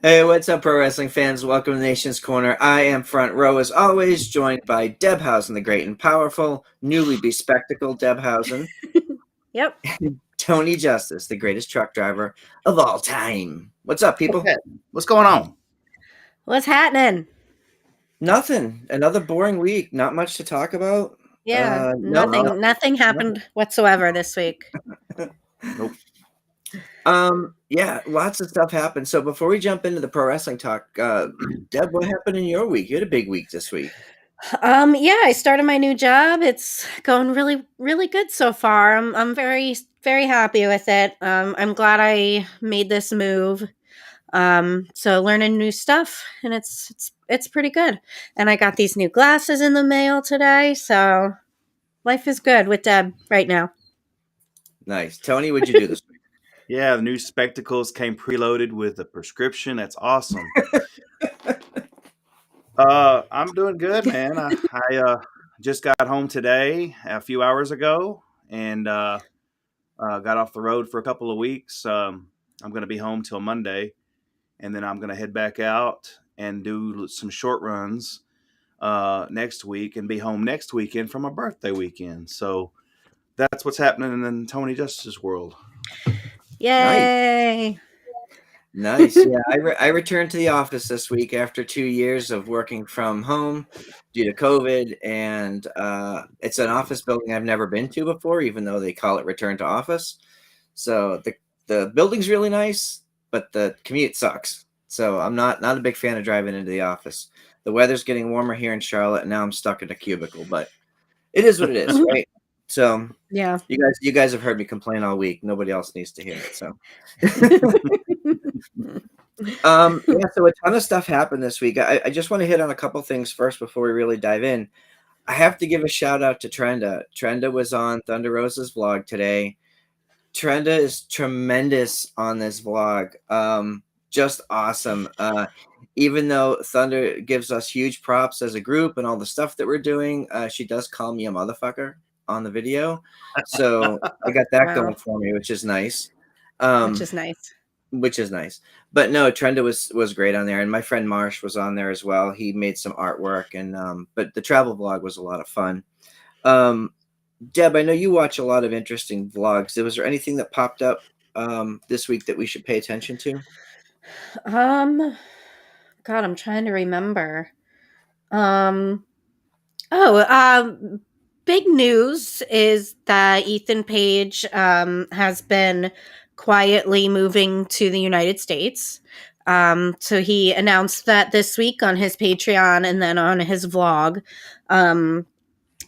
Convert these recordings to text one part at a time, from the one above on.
Hey, what's up, pro wrestling fans? Welcome to Nation's Corner. I am Front Row, as always, joined by Debhausen, the great and powerful, newly bespectacled Debhausen. Yep. Tony Justice, the greatest truck driver of all time. What's up, people? What's going on? What's happening? Nothing. Another boring week. Not much to talk about. Yeah, nothing happened whatsoever this week. Nope. Yeah, lots of stuff happened. So before we jump into the pro wrestling talk, Deb, what happened in your week? You had a big week this week. Yeah, I started my new job. It's going really, really good so far. I'm very, very happy with it. I'm glad I made this move. So learning new stuff, and it's pretty good. And I got these new glasses in the mail today, so life is good with Deb right now. Nice. Tony, what'd you do this week? Yeah, the new spectacles came preloaded with a prescription. That's awesome. I'm doing good, man. I just got home today a few hours ago and got off the road for a couple of weeks. I'm going to be home till Monday, and then I'm going to head back out and do some short runs next week and be home next weekend for my birthday weekend. So that's what's happening in the Tony Justice's world. Yay! Nice. Yeah, I returned to the office this week after 2 years of working from home due to COVID, and it's an office building I've never been to before, even though they call it return to office. So the building's really nice, but the commute sucks. So I'm not a big fan of driving into the office. The weather's getting warmer here in Charlotte, and now I'm stuck in a cubicle, but it is what it is, right? So yeah, you guys have heard me complain all week. Nobody else needs to hear it. So yeah, so a ton of stuff happened this week. I just want to hit on a couple things first before we really dive in. I have to give a shout out to Trenda. Trenda was on Thunder Rosa's vlog today. Trenda is tremendous on this vlog. Just awesome. Even though Thunder gives us huge props as a group and all the stuff that we're doing, she does call me a motherfucker on the video. So I got that going for me, which is nice. Which is nice. But no, Trenda was great on there, and my friend Marsh was on there as well. He made some artwork, and but the travel vlog was a lot of fun. Deb, I know you watch a lot of interesting vlogs. Was there anything that popped up this week that we should pay attention to? God, I'm trying to remember. Big news is that Ethan Page has been quietly moving to the United States. So he announced that this week on his Patreon and then on his vlog.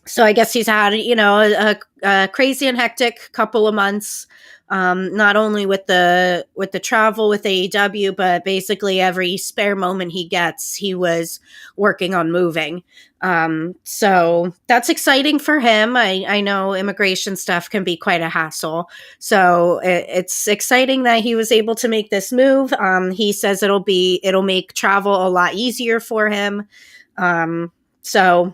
So I guess he's had, a crazy and hectic couple of months, not only with the travel with AEW, but basically every spare moment he gets, he was working on moving. So that's exciting for him. I know immigration stuff can be quite a hassle. So it's exciting that he was able to make this move. He says it'll make travel a lot easier for him. So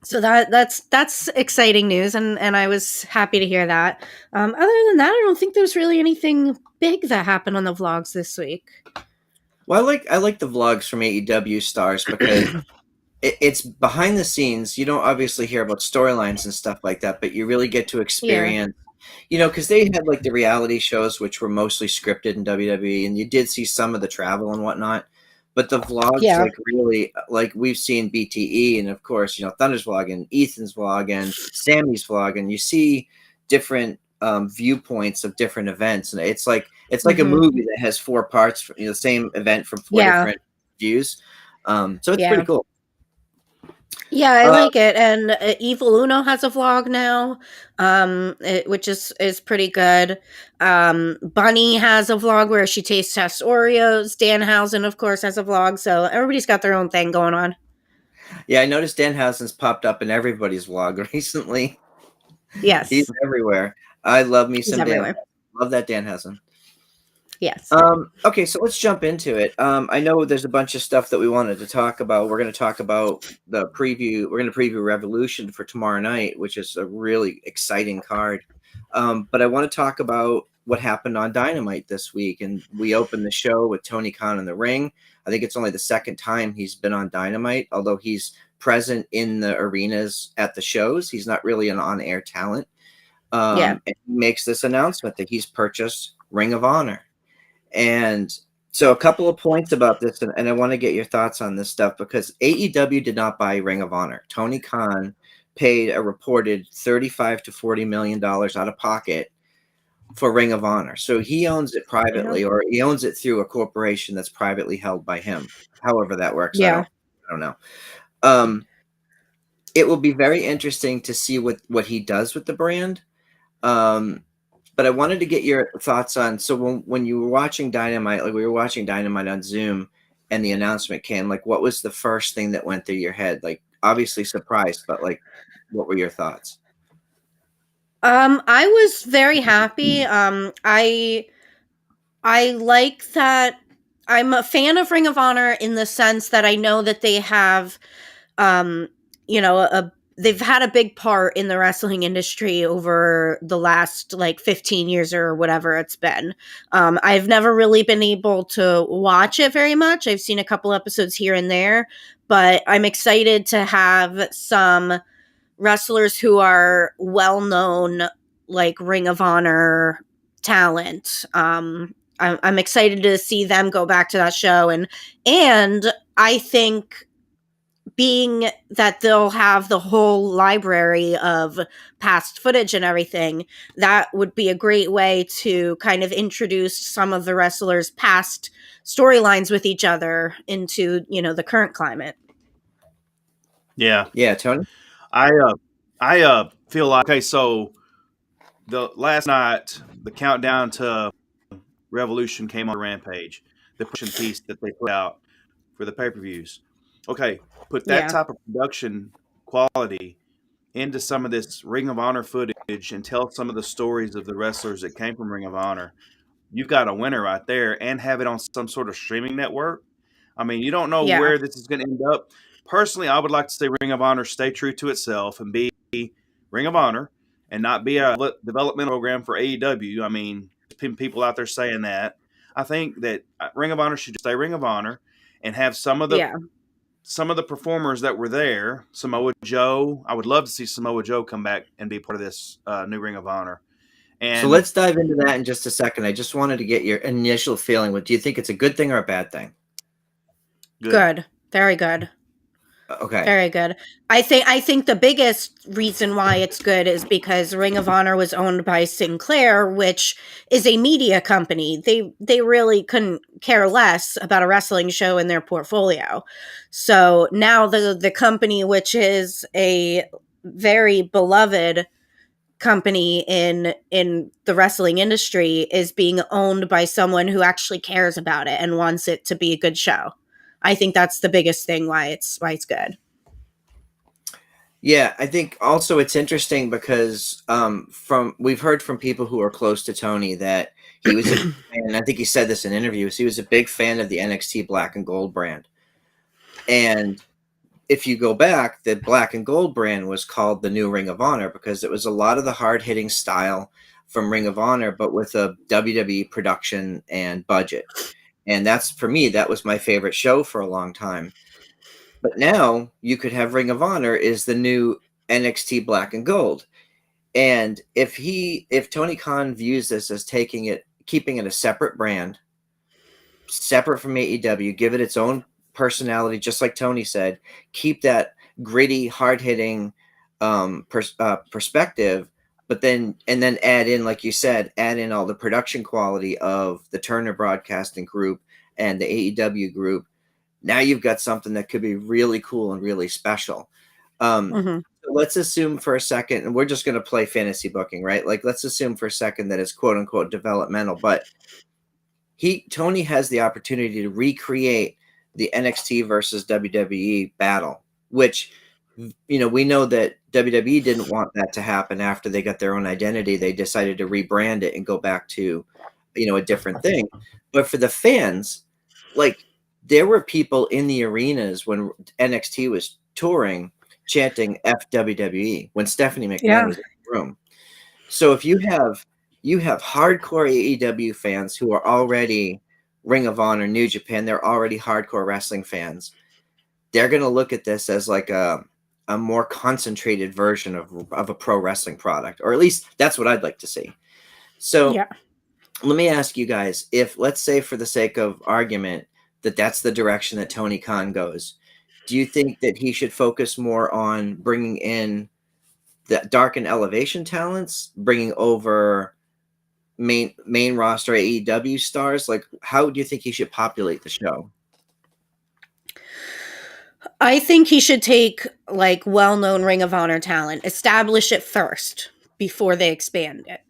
that's exciting news, and I was happy to hear that. Other than that, I don't think there's really anything big that happened on the vlogs this week. Well, I like the vlogs from AEW stars because it's behind the scenes. You don't obviously hear about storylines and stuff like that, but you really get to experience. Yeah. Because they had like the reality shows, which were mostly scripted in WWE, and you did see some of the travel and whatnot. But the vlogs, really, we've seen BTE and, of course, Thunder's vlog and Ethan's vlog and Sammy's vlog, and you see different viewpoints of different events. And it's like a movie that has 4 parts, the same event from 4 different views. So it's pretty cool. Yeah, I like it. And Evil Uno has a vlog now, which is pretty good. Bunny has a vlog where she tests Oreos. Danhausen, of course, has a vlog. So everybody's got their own thing going on. Yeah, I noticed Danhausen's popped up in everybody's vlog recently. Yes. He's everywhere. I love me some Dan. Love that Danhausen. Yes. Okay, so let's jump into it. I know there's a bunch of stuff that we wanted to talk about. We're going to talk about the preview. We're going to preview Revolution for tomorrow night, which is a really exciting card. But I want to talk about what happened on Dynamite this week. And we opened the show with Tony Khan in the ring. I think it's only the second time he's been on Dynamite, although he's present in the arenas at the shows. He's not really an on-air talent. And he makes this announcement that he's purchased Ring of Honor. And so a couple of points about this, and I want to get your thoughts on this stuff, because AEW did not buy Ring of Honor. Tony Khan paid a reported $35 to $40 million out of pocket for Ring of Honor. So he owns it privately, or he owns it through a corporation that's privately held by him. However that works, I don't know. It will be very interesting to see what he does with the brand. But I wanted to get your thoughts on, so when you were watching Dynamite, like we were watching Dynamite on Zoom and the announcement came, like what was the first thing that went through your head? Like obviously surprised, but like what were your thoughts? I was very happy. I like that. I'm a fan of Ring of Honor in the sense that I know that they have, they've had a big part in the wrestling industry over the last like 15 years or whatever it's been. I've never really been able to watch it very much. I've seen a couple episodes here and there, but I'm excited to have some wrestlers who are well-known, like Ring of Honor talent. I'm excited to see them go back to that show, and I think being that they'll have the whole library of past footage and everything, that would be a great way to kind of introduce some of the wrestlers' past storylines with each other into, the current climate. Yeah, Tony. I feel like, okay, so the last night the countdown to Revolution came on Rampage, the pushing piece that they put out for the pay-per-views. Okay, put that type of production quality into some of this Ring of Honor footage and tell some of the stories of the wrestlers that came from Ring of Honor. You've got a winner right there, and have it on some sort of streaming network. I mean, you don't know where this is going to end up. Personally, I would like to see Ring of Honor stay true to itself and be Ring of Honor and not be a developmental program for AEW. I mean, people out there saying that. I think that Ring of Honor should stay Ring of Honor and have some of the performers that were there. Samoa Joe. I would love to see Samoa Joe come back and be part of this new Ring of Honor. And so let's dive into that in just a second. I just wanted to get your initial feeling. Do you think it's a good thing or a bad thing? Good. Very good. Okay. Very good. I think the biggest reason why it's good is because Ring of Honor was owned by Sinclair, which is a media company. They really couldn't care less about a wrestling show in their portfolio. So now the company, which is a very beloved company in the wrestling industry, is being owned by someone who actually cares about it and wants it to be a good show. I think that's the biggest thing why it's good. Yeah, I think also it's interesting because we've heard from people who are close to Tony that he was, and I think he said this in interviews, he was a big fan of the NXT Black and Gold brand. And if you go back, the Black and Gold brand was called the new Ring of Honor because it was a lot of the hard-hitting style from Ring of Honor, but with a WWE production and budget. And that's, for me, that was my favorite show for a long time. But now you could have Ring of Honor is the new NXT Black and Gold. And if Tony Khan views this as keeping it a separate brand, separate from AEW, give it its own personality, just like Tony said, keep that gritty, hard-hitting perspective, but then add in, like you said, add in all the production quality of the Turner Broadcasting Group and the AEW group. Now you've got something that could be really cool and really special. So let's assume for a second, and we're just going to play fantasy booking, right? Like, let's assume for a second that it's quote unquote developmental, but Tony has the opportunity to recreate the NXT versus WWE battle, which, we know that WWE didn't want that to happen after they got their own identity. They decided to rebrand it and go back to, a different thing. But for the fans, like, there were people in the arenas when NXT was touring chanting FWWE when Stephanie McMahon was in the room. So if you have you have hardcore AEW fans who are already Ring of Honor, New Japan. They're already hardcore wrestling fans. They're going to look at this as like a more concentrated version of a pro wrestling product, or at least that's what I'd like to see. So Yeah. let me ask you guys, if let's say for the sake of argument that that's the direction that Tony Khan goes, do you think that he should focus more on bringing in the dark and elevation talents, bringing over main roster AEW stars? Like, how do you think he should populate the show? I think he should take like well-known Ring of Honor talent, establish it first before they expand it.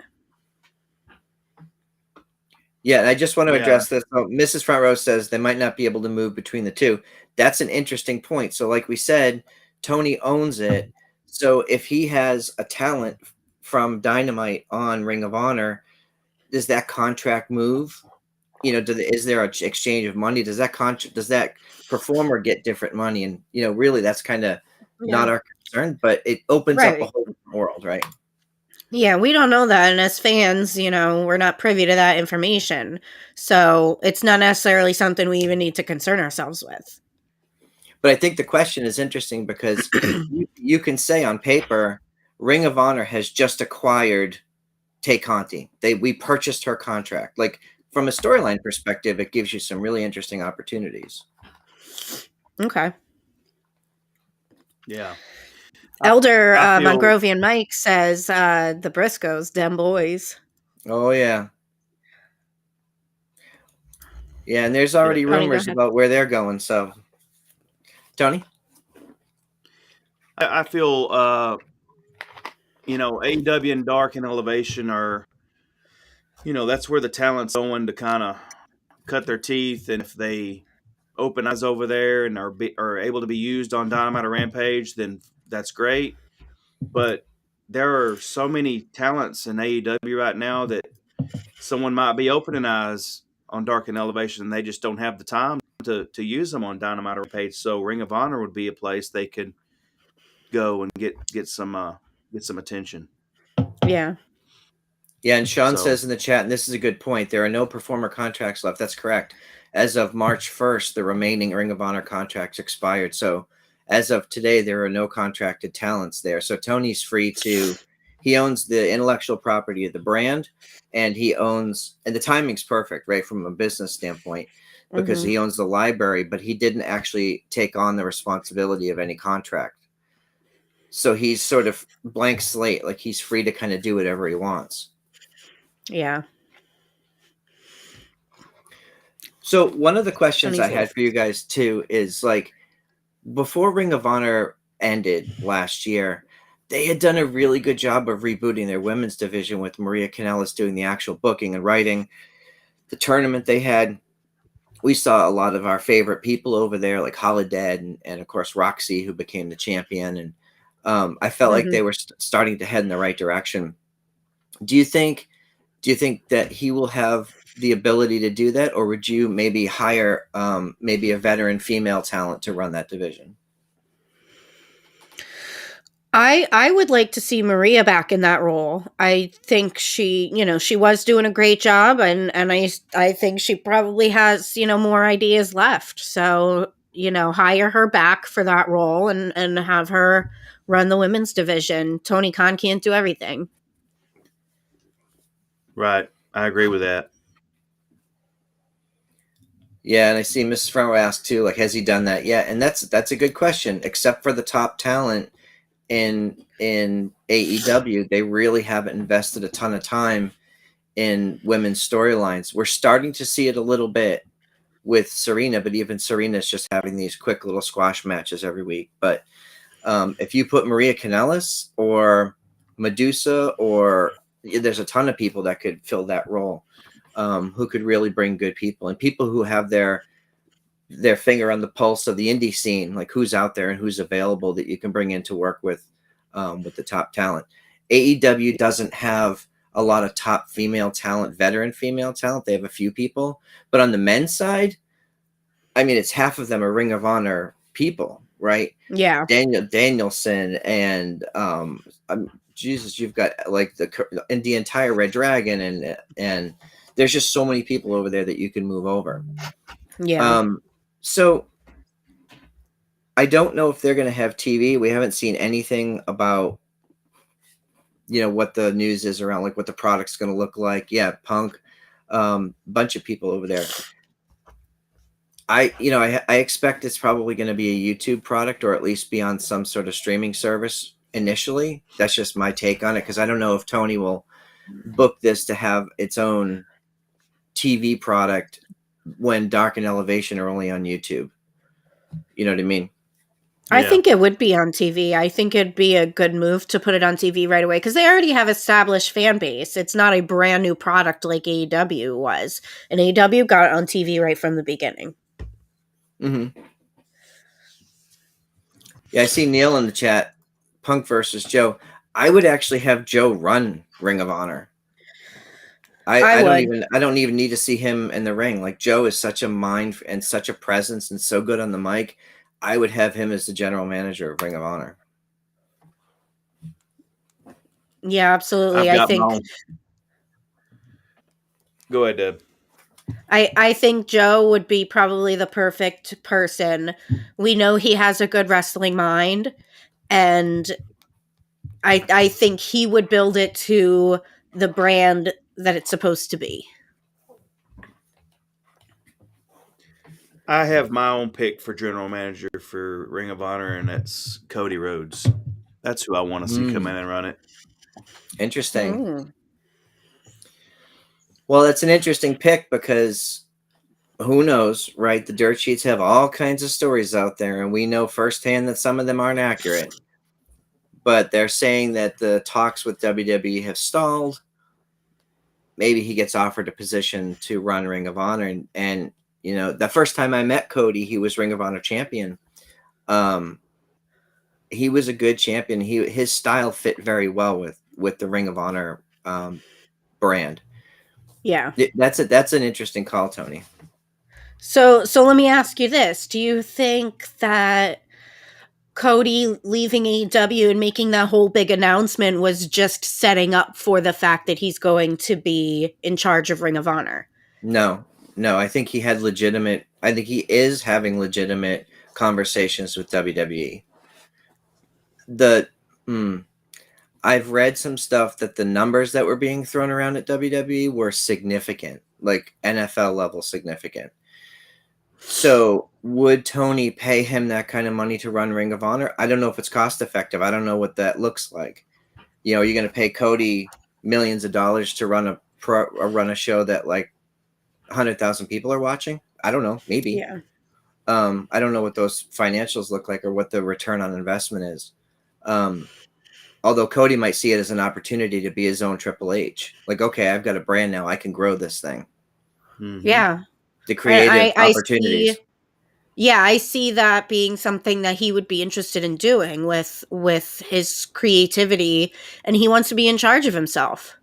Yeah, and I just want to Yeah. address this. Oh, Mrs. Front Row says they might not be able to move between the two. That's an interesting point. So, like we said, Tony owns it. So, if he has a talent from Dynamite on Ring of Honor, does that contract move? You know, is there an exchange of money? Does that performer get different money? And really, that's kind of not our concern, but it opens up a whole different world, right? Yeah, we don't know that. And as fans, we're not privy to that information. So it's not necessarily something we even need to concern ourselves with. But I think the question is interesting because you can say on paper, Ring of Honor has just acquired Tay Conti. We purchased her contract. Like, from a storyline perspective, it gives you some really interesting opportunities. Okay. Yeah. Elder Mongrovian Mike says the Briscoes, them boys. Oh, yeah. Yeah, and there's already rumors about where they're going. So, Tony? I feel, AEW and Dark and Elevation are, that's where the talent's going to kind of cut their teeth. And if they open eyes over there and are able to be used on Dynamite or Rampage, then that's great. But there are so many talents in AEW right now that someone might be opening eyes on Dark and Elevation, and they just don't have the time to use them on Dynamite or Rampage. So Ring of Honor would be a place they could go and get some attention. Yeah. Yeah, and Sean says in the chat, and this is a good point, there are no performer contracts left. That's correct. As of March 1st, the remaining Ring of Honor contracts expired. So as of today, there are no contracted talents there. So Tony's free to, he owns the intellectual property of the brand, and he owns, and the timing's perfect, right, from a business standpoint, because he owns the library, but he didn't actually take on the responsibility of any contract. So he's sort of blank slate, like he's free to kind of do whatever he wants. Yeah. So one of the questions I had for you guys too is, like, before Ring of Honor ended last year, they had done a really good job of rebooting their women's division with Maria Kanellis doing the actual booking and writing. The tournament they had, we saw a lot of our favorite people over there, like Holiday and of course Roxy, who became the champion. And I felt like they were starting to head in the right direction. Do you think that he will have the ability to do that, or would you maybe hire maybe a veteran female talent to run that division? I would like to see Maria back in that role. I think she was doing a great job, and I think she probably has, more ideas left. So, hire her back for that role and have her run the women's division. Tony Khan can't do everything. Right. I agree with that. Yeah, and I see Mrs. Front Row ask too, like, has he done that yet? And that's a good question. Except for the top talent in AEW, they really haven't invested a ton of time in women's storylines. We're starting to see it a little bit with Serena, but even Serena's just having these quick little squash matches every week. But if you put Maria Kanellis or Medusa, or there's a ton of people that could fill that role, who could really bring good people and people who have their finger on the pulse of the indie scene, like who's out there and who's available that you can bring in to work with the top talent. AEW doesn't have a lot of top female talent, veteran female talent. They have a few people, but on the men's side, I mean, it's half of them are Ring of Honor people, right? Yeah. Danielson and Jesus, you've got like the entire Red Dragon, and there's just so many people over there that you can move over. Yeah. So I don't know if they're going to have TV. We haven't seen anything about, what the news is around, like what the product's going to look like. Yeah, Punk, bunch of people over there. I expect it's probably going to be a YouTube product, or at least be on some sort of streaming service initially. That's just my take on it, because I don't know if Tony will book this to have its own TV product when Dark and Elevation are only on YouTube. You know what I mean? I think it would be on TV. I think it'd be a good move to put it on TV right away, because they already have established fan base. It's not a brand new product like AEW was. And AEW got on TV right from the beginning. Mm-hmm. Yeah, I see Neil in the chat. Punk versus Joe. I would actually have Joe run Ring of Honor. I don't even need to see him in the ring. Like, Joe is such a mind and such a presence and so good on the mic. I would have him as the general manager of Ring of Honor. Yeah, absolutely. I think. Go ahead, Deb. I think Joe would be probably the perfect person. We know he has a good wrestling mind, and I think he would build it to the brand that it's supposed to be. I have my own pick for general manager for Ring of Honor, and that's Cody Rhodes. That's who I want to see come in and run it. Interesting. Well, that's an interesting pick, because who knows, right? The dirt sheets have all kinds of stories out there, and we know firsthand that some of them aren't accurate. But they're saying that the talks with WWE have stalled. Maybe he gets offered a position to run Ring of Honor, and the first time I met Cody, he was Ring of Honor champion. He was a good champion. His style fit very well with the Ring of Honor brand. Yeah, that's an interesting call, Tony. So let me ask you this: do you think that Cody leaving AEW and making that whole big announcement was just setting up for the fact that he's going to be in charge of Ring of Honor? No. I think he is having legitimate conversations with WWE. I've read some stuff that the numbers that were being thrown around at WWE were significant, like NFL level significant. So would Tony pay him that kind of money to run Ring of Honor? I don't know if it's cost effective. I don't know what that looks like. Are you going to pay Cody millions of dollars to run a show that like 100,000 people are watching? I don't know. Maybe. Yeah. I don't know what those financials look like or what the return on investment is. Although Cody might see it as an opportunity to be his own Triple H. Like, okay, I've got a brand now. I can grow this thing. Mm-hmm. Yeah. The creative opportunities. I see that being something that he would be interested in doing with his creativity, and he wants to be in charge of himself.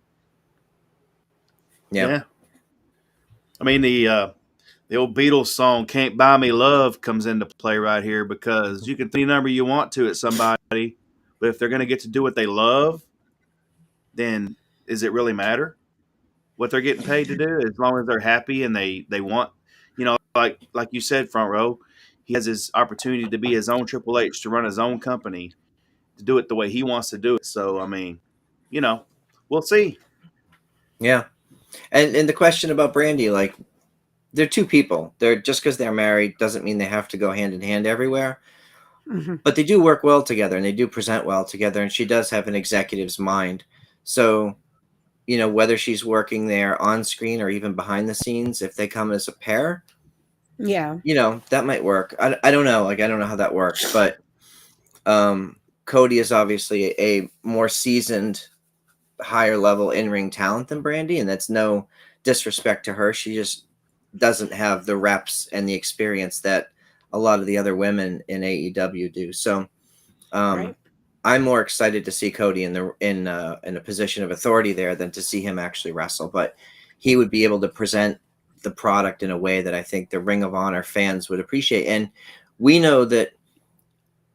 Yeah. I mean, the old Beatles song "Can't Buy Me Love" comes into play right here, because you can throw any number you want to at somebody, but if they're going to get to do what they love, then does it really matter what they're getting paid to do? As long as they're happy and they want, like you said, Front Row, he has his opportunity to be his own Triple H, to run his own company, to do it the way he wants to do it. So, I mean, we'll see. Yeah. And the question about Brandy, like, they're two people. They're just because they're married doesn't mean they have to go hand in hand everywhere. Mm-hmm. But they do work well together, and they do present well together. And she does have an executive's mind. So, whether she's working there on screen or even behind the scenes, if they come as a pair, that might work. I don't know. Like, I don't know how that works, but Cody is obviously a more seasoned, higher level in-ring talent than Brandy, and that's no disrespect to her. She just doesn't have the reps and the experience that a lot of the other women in AEW do. So Right. I'm more excited to see Cody in a position of authority there than to see him actually wrestle. But he would be able to present the product in a way that I think the Ring of Honor fans would appreciate. And we know that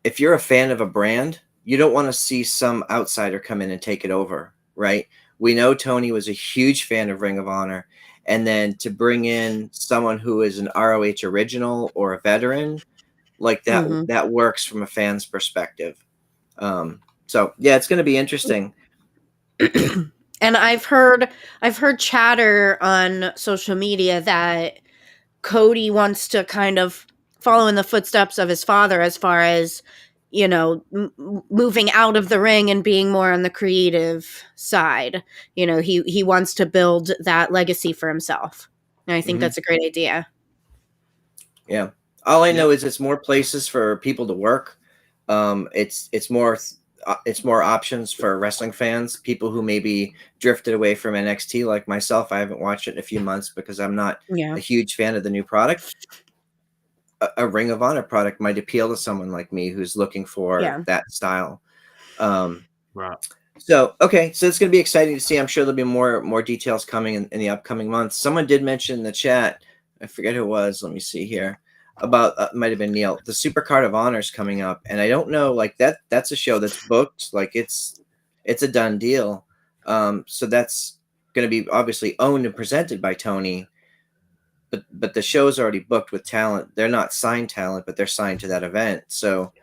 if you're a fan of a brand, you don't want to see some outsider come in and take it over, right? We know Tony was a huge fan of Ring of Honor, and then to bring in someone who is an ROH original or a veteran, like that, Mhm. that works from a fan's perspective. So yeah, it's going to be interesting. And I've heard chatter on social media that Cody wants to kind of follow in the footsteps of his father as far as, you know, moving out of the ring and being more on the creative side. You know, he wants to build that legacy for himself. And I think that's a great idea. Yeah. All I know Yep. is it's more places for people to work. It's more options for wrestling fans, people who maybe drifted away from NXT like myself. I haven't watched it in a few months because I'm not Yeah. a huge fan of the new product. A Ring of Honor product might appeal to someone like me who's looking for Yeah. that style. Um, Right. so okay, so it's going to be exciting to see. I'm sure there'll be more details coming in the upcoming months. Someone did mention in the chat, I forget who it was. Let me see here. About might have been Neil. The Super Card of Honor is coming up, and I don't know, like that's a show that's booked. Like it's a done deal. So that's going to be obviously owned and presented by Tony. But the show's already booked with talent. They're not signed talent, but they're signed to that event. So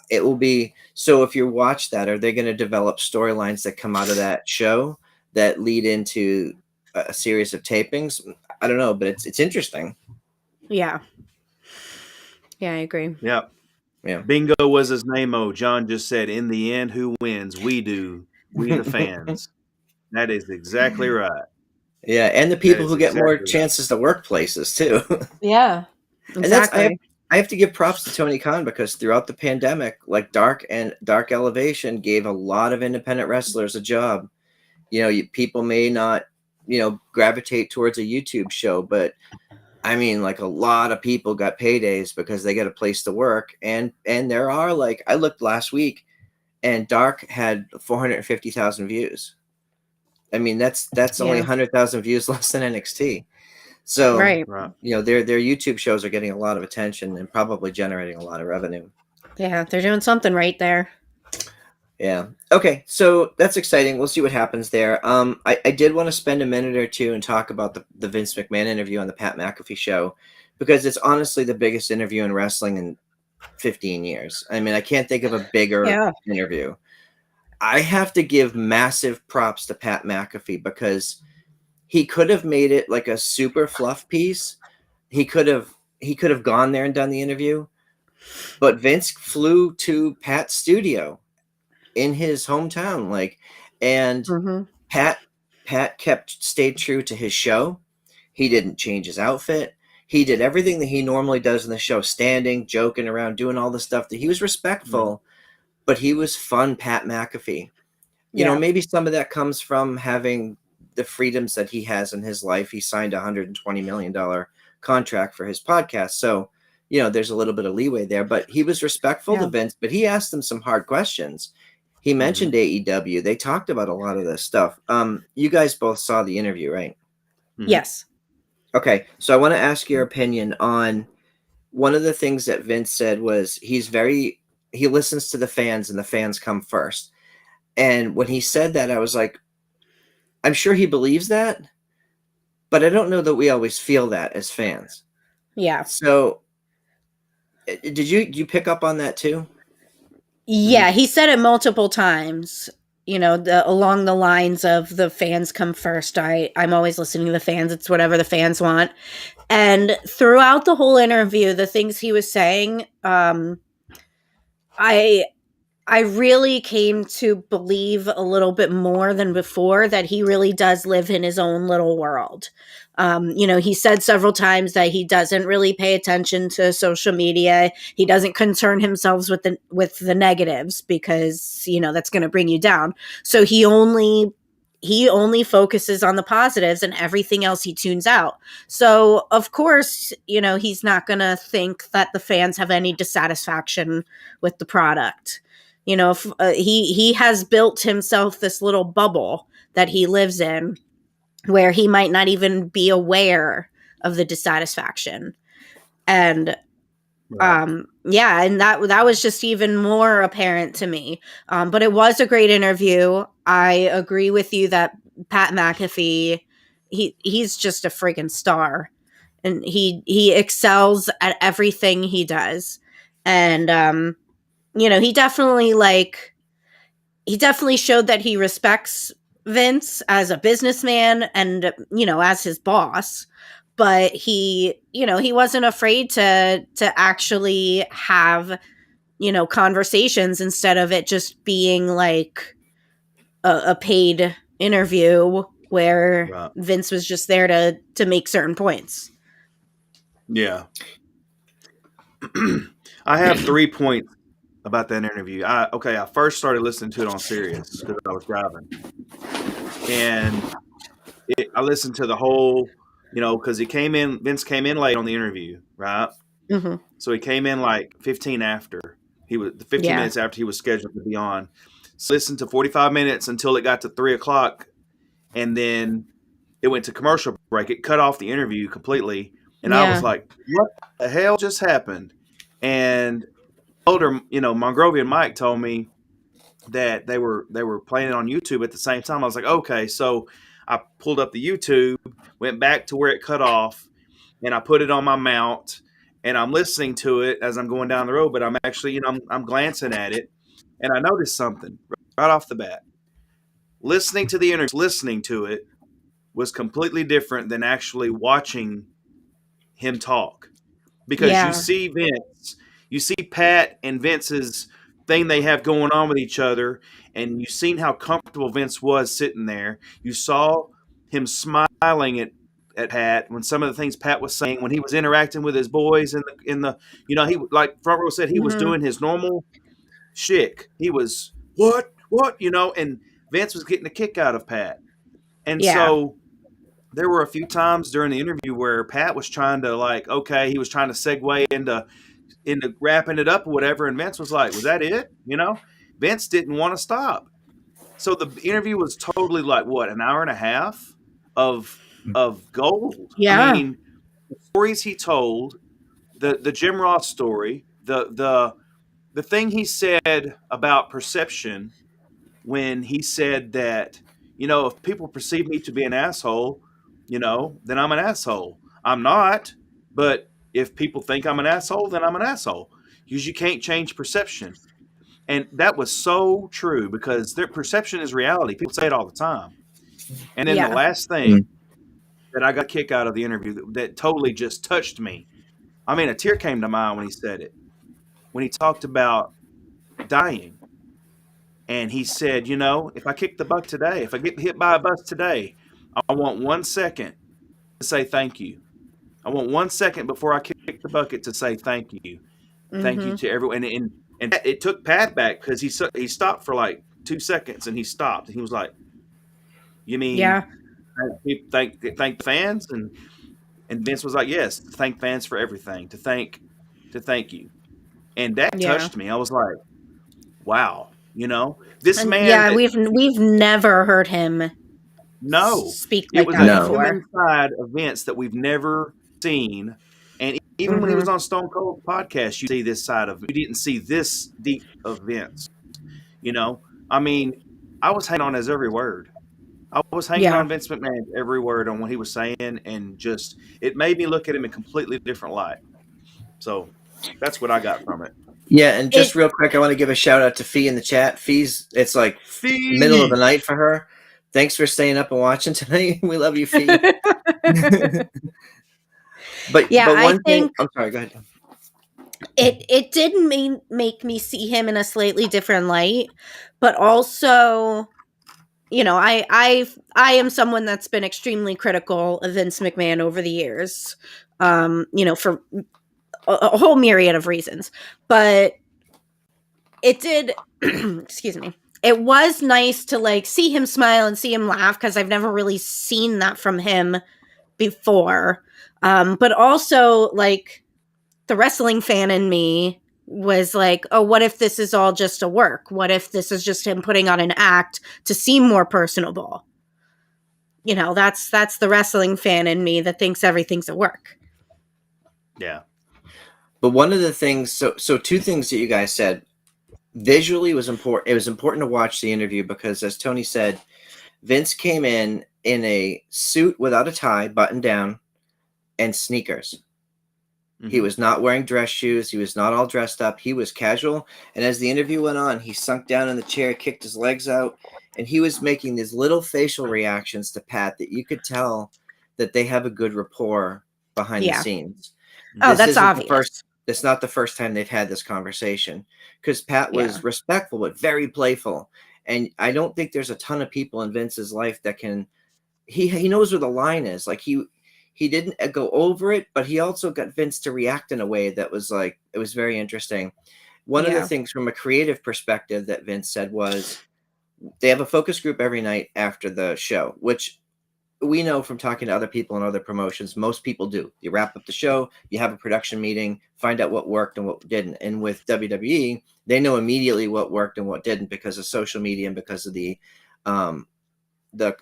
it will be, so if you watch that, are they going to develop storylines that come out of that show that lead into a series of tapings? I don't know, but it's interesting. Yeah. Yeah, I agree. Yep. Yeah. Bingo was his name. John just said, in the end, who wins? We do. We, the fans. That is exactly right. Yeah, and the That people is who get more exactly right. chances to work places too. Yeah. And that's Exactly. I have to give props to Tony Khan, because throughout the pandemic, like Dark Elevation gave a lot of independent wrestlers a job. You know, people may not, gravitate towards a YouTube show, but I mean, like a lot of people got paydays because they get a place to work, and there are, like, I looked last week, and Dark had 450,000 views. I mean, that's only Yeah. 100,000 views less than NXT. So, Right. Right. their YouTube shows are getting a lot of attention and probably generating a lot of revenue. Yeah, they're doing something right there. Yeah. Okay. So that's exciting. We'll see what happens there. I did want to spend a minute or two and talk about the Vince McMahon interview on the Pat McAfee show, because it's honestly the biggest interview in wrestling in 15 years. I mean, I can't think of a bigger interview. I have to give massive props to Pat McAfee, because he could have made it like a super fluff piece. He could have gone there and done the interview, but Vince flew to Pat's studio in his hometown, and Mm-hmm. Pat stayed true to his show. He didn't change his outfit. He did everything that he normally does in the show, standing, joking around, doing all the stuff that he was respectful, but he was fun Pat McAfee. Yeah. Maybe some of that comes from having the freedoms that he has in his life. He signed a $120 million contract for his podcast. So, there's a little bit of leeway there, but he was respectful to Vince, but he asked him some hard questions. He mentioned AEW. They talked about a lot of this stuff. You guys both saw the interview, right? Yes. Okay. So I want to ask your opinion on one of the things that Vince said was he listens to the fans, and the fans come first. And when he said that, I was like, I'm sure he believes that, but I don't know that we always feel that as fans. Yeah. So did you pick up on that too? Yeah, he said it multiple times. Along the lines of the fans come first. I'm always listening to the fans. It's whatever the fans want. And throughout the whole interview, the things he was saying, I really came to believe a little bit more than before that he really does live in his own little world. He said several times that he doesn't really pay attention to social media. He doesn't concern himself with the negatives, because, that's going to bring you down. So he only focuses on the positives, and everything else he tunes out. So, of course, he's not going to think that the fans have any dissatisfaction with the product. If, he has built himself this little bubble that he lives in, where he might not even be aware of the dissatisfaction. And Right. Yeah, and that was just even more apparent to me. But it was a great interview. I agree with you that Pat McAfee, he's just a friggin' star, and he excels at everything he does. And he definitely showed that he respects Vince as a businessman and as his boss, but he wasn't afraid to actually have conversations instead of it just being like a paid interview where Right. Vince was just there to make certain points. Yeah. I have 3 points about that interview. I first started listening to it on Sirius because I was driving, and I listened to the whole, because Vince came in late on the interview, right? Mm-hmm. So he came in like 15 after he was 15 Yeah. minutes after he was scheduled to be on. So listened to 45 minutes until it got to 3:00, and then it went to commercial break. It cut off the interview completely, and I was like, "What the hell just happened?" And older, Mongrovian Mike told me that they were playing it on YouTube at the same time. I was like, okay, so I pulled up the YouTube, went back to where it cut off, and I put it on my mount, and I'm listening to it as I'm going down the road. But I'm actually, I'm glancing at it, and I noticed something right off the bat. Listening to the interview, listening to it was completely different than actually watching him talk. Because you Yeah. see Vince, you see Pat and Vince's thing they have going on with each other, and you've seen how comfortable Vince was sitting there. You saw him smiling at Pat when some of the things Pat was saying when he was interacting with his boys in the he, like Front Row said, he was Mm-hmm. doing his normal shtick. He was what and Vince was getting a kick out of Pat, and Yeah. so there were a few times during the interview where Pat was trying to he was trying to segue into wrapping it up or whatever, and Vince was like, "Was that it?" Vince didn't want to stop. So the interview was totally like what, an hour and a half of gold. I Yeah. mean, the stories he told, the Jim Ross story, the thing he said about perception when he said that, if people perceive me to be an asshole, then I'm an asshole. I'm not, but if people think I'm an asshole, then I'm an asshole because you can't change perception. And that was so true because their perception is reality. People say it all the time. And then the Yeah. last thing that I got a kick out of the interview that totally just touched me. I mean, a tear came to mind when he said it. When he talked about dying. And he said, if I kick the bucket today, if I get hit by a bus today, I want 1 second to say thank you. I want 1 second before I kick the bucket to say thank you. Thank you Mm-hmm. to everyone. And it took Pat back because he stopped for like 2 seconds and he stopped. And he was like, you mean Yeah. thank the fans? And Vince was like, yes, thank fans for everything. To thank you. And that Yeah. touched me. I was like, wow, this And man. yeah, we've never heard him No, speak it like was that a No. before. human side of Vince that we've never seen. And even when he was Mm-hmm. on Stone Cold podcast, you see this side of. You didn't see this deep of Vince. I mean, I was hanging on his every word. I was hanging Yeah. on Vince McMahon's every word on what he was saying, and just it made me look at him in a completely different light. So that's what I got from it. Yeah, and just It real quick, I want to give a shout out to Fee in the chat. Fee's it's like middle of the Fee. night for her. Thanks for staying up and watching tonight. We love you, Fee. But Yeah, I one thing, think I'm sorry. Go ahead. it did make me see him in a slightly different light, but also, I am someone that's been extremely critical of Vince McMahon over the years, for a whole myriad of reasons. But it did, excuse me. It was nice to see him smile and see him laugh because I've never really seen that from him before. But also the wrestling fan in me was like, oh, what if this is all just a work? What if this is just him putting on an act to seem more personable? That's the wrestling fan in me that thinks everything's a work. Yeah. But one of the things, so two things that you guys said, visually was important. It was important to watch the interview because, as Tony said, Vince came in a suit without a tie, buttoned down, and sneakers. He was not wearing dress shoes. He was not all dressed up. He was casual. And as the interview went on, he sunk down in the chair, kicked his legs out, and he was making these little facial reactions to Pat that you could tell that they have a good rapport behind the scenes. Oh, This that's isn't obvious. the first. It's not the first time they've had this conversation, because Pat was respectful but very playful. And I don't think there's a ton of people in Vince's life that can. He knows where the line is. Like he didn't go over it, but he also got Vince to react in a way that was like, it was very interesting. One of the things from a creative perspective that Vince said was they have a focus group every night after the show, which we know from talking to other people in other promotions, most people do. You wrap up the show, you have a production meeting, find out what worked and what didn't. And with WWE, they know immediately what worked and what didn't because of social media and because of the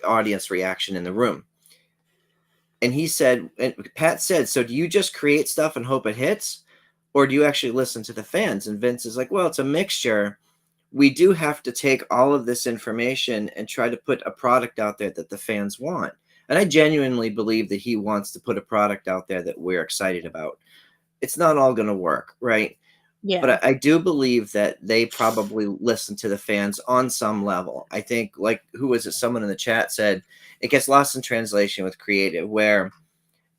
audience reaction in the room. And he said, and Pat said, so do you just create stuff and hope it hits? Or do you actually listen to the fans? And Vince is like, well, it's a mixture. We do have to take all of this information and try to put a product out there that the fans want. And I genuinely believe that he wants to put a product out there that we're excited about. It's not all going to work, right? Yeah. But I do believe that they probably listen to the fans on some level. I think, like, who was it? Someone in the chat said it gets lost in translation with creative, where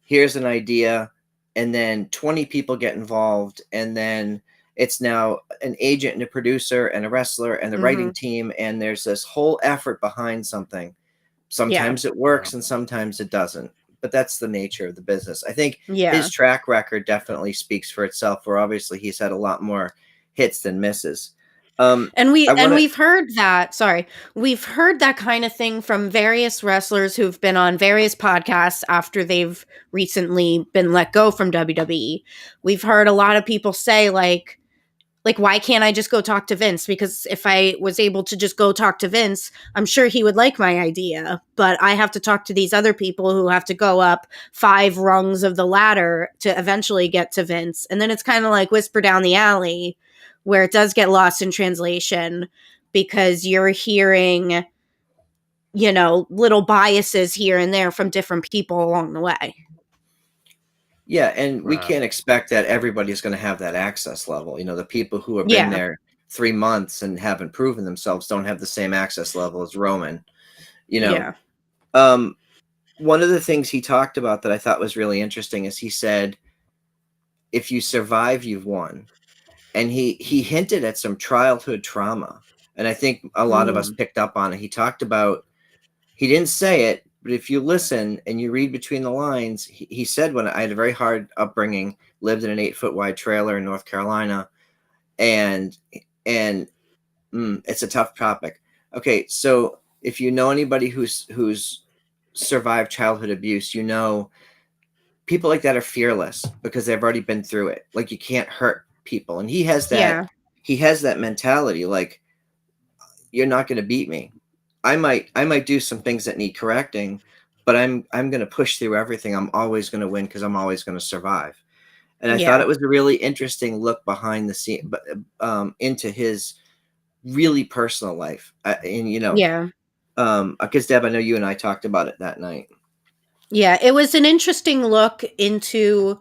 here's an idea and then 20 people get involved, and then it's now an agent and a producer and a wrestler and the writing team, and there's this whole effort behind something. Sometimes it works and sometimes it doesn't, but that's the nature of the business. I think his track record definitely speaks for itself, where obviously he's had a lot more hits than misses. And we've heard that. We've heard that kind of thing from various wrestlers who've been on various podcasts after they've recently been let go from WWE. We've heard a lot of people say like, why can't I just go talk to Vince? Because if I was able to just go talk to Vince, I'm sure he would like my idea. But I have to talk to these other people who have to go up 5 rungs of the ladder to eventually get to Vince. And then it's kind of like Whisper Down the Alley, where it does get lost in translation because you're hearing, little biases here and there from different people along the way. Yeah, and we can't expect that everybody's going to have that access level. The people who have been there 3 months and haven't proven themselves don't have the same access level as Roman. One of the things he talked about that I thought was really interesting is he said, if you survive, you've won. And he hinted at some childhood trauma. And I think a lot of us picked up on it. He talked about, he didn't say it, but if you listen and you read between the lines, he said, when I had a very hard upbringing, lived in an 8-foot wide trailer in North Carolina, and it's a tough topic. Okay, so if you know anybody who's survived childhood abuse, people like that are fearless because they've already been through it. Like, you can't hurt people, and he has that. He has that mentality. Like, you're not going to beat me. I might do some things that need correcting, but I'm going to push through everything. I'm always going to win because I'm always going to survive. And I thought it was a really interesting look behind the scene, into his really personal life. Because Deb, I know you and I talked about it that night. Yeah, it was an interesting look into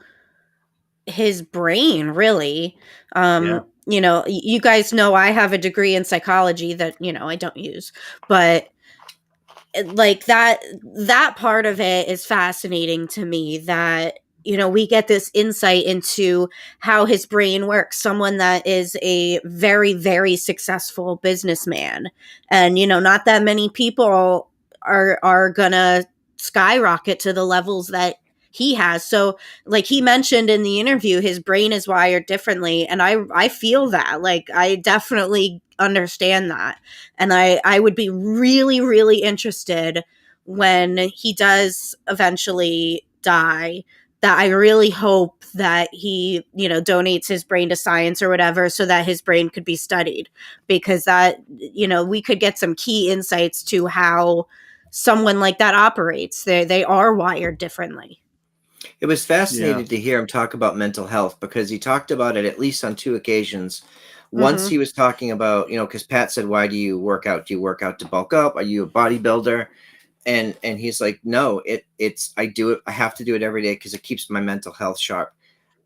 his brain, really. You guys know I have a degree in psychology that, I don't use, but like that part of it is fascinating to me, that we get this insight into how his brain works. Someone that is a very, very successful businessman, and not that many people are gonna skyrocket to the levels that he has. So like he mentioned in the interview, his brain is wired differently, and I feel that. Like, I definitely understand that. And I would be really, really interested when he does eventually die, that I really hope that he, donates his brain to science or whatever, so that his brain could be studied, because that, we could get some key insights to how someone like that operates. They are wired differently. It was fascinating to hear him talk about mental health because he talked about it at least on 2 occasions. Once he was talking about, because Pat said, "Why do you work out? Do you work out to bulk up? Are you a bodybuilder?" And he's like, "No, it's I do it. I have to do it every day because it keeps my mental health sharp."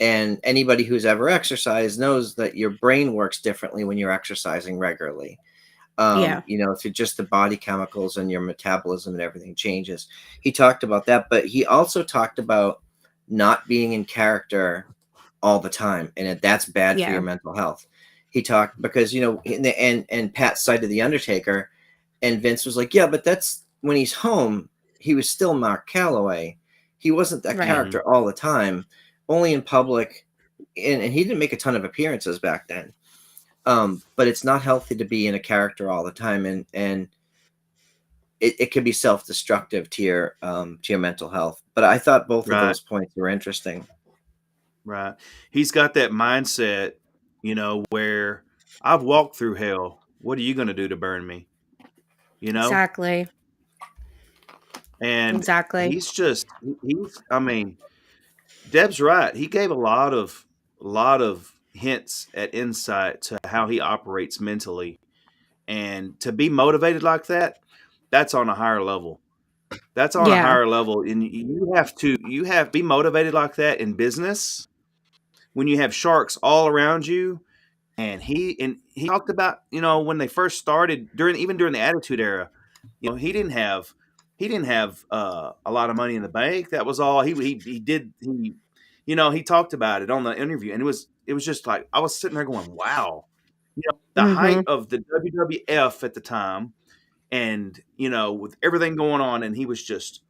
And anybody who's ever exercised knows that your brain works differently when you're exercising regularly. So just the body chemicals and your metabolism and everything changes. He talked about that, but he also talked about not being in character all the time, and that's bad for your mental health. He talked because and Pat cited the Undertaker, and Vince was like, "Yeah, but that's when he's home. He was still Mark Calloway. He wasn't that character all the time, only in public, and he didn't make a ton of appearances back then." But it's not healthy to be in a character all the time, and it can be self-destructive to your mental health. But I thought both of those points were interesting. Right. He's got that mindset, where I've walked through hell. What are you going to do to burn me? Exactly. And I mean, Deb's right. He gave a lot of hints at insight to how he operates mentally. And to be motivated like that, that's on a higher level. That's on a higher level. And you have to be motivated like that in business when you have sharks all around you. And he talked about, when they first started during the Attitude Era, he didn't have a lot of money in the bank. That was all he did. He talked about it on the interview, and it was just like I was sitting there going, wow, the height of the WWF at the time, and with everything going on, and he was his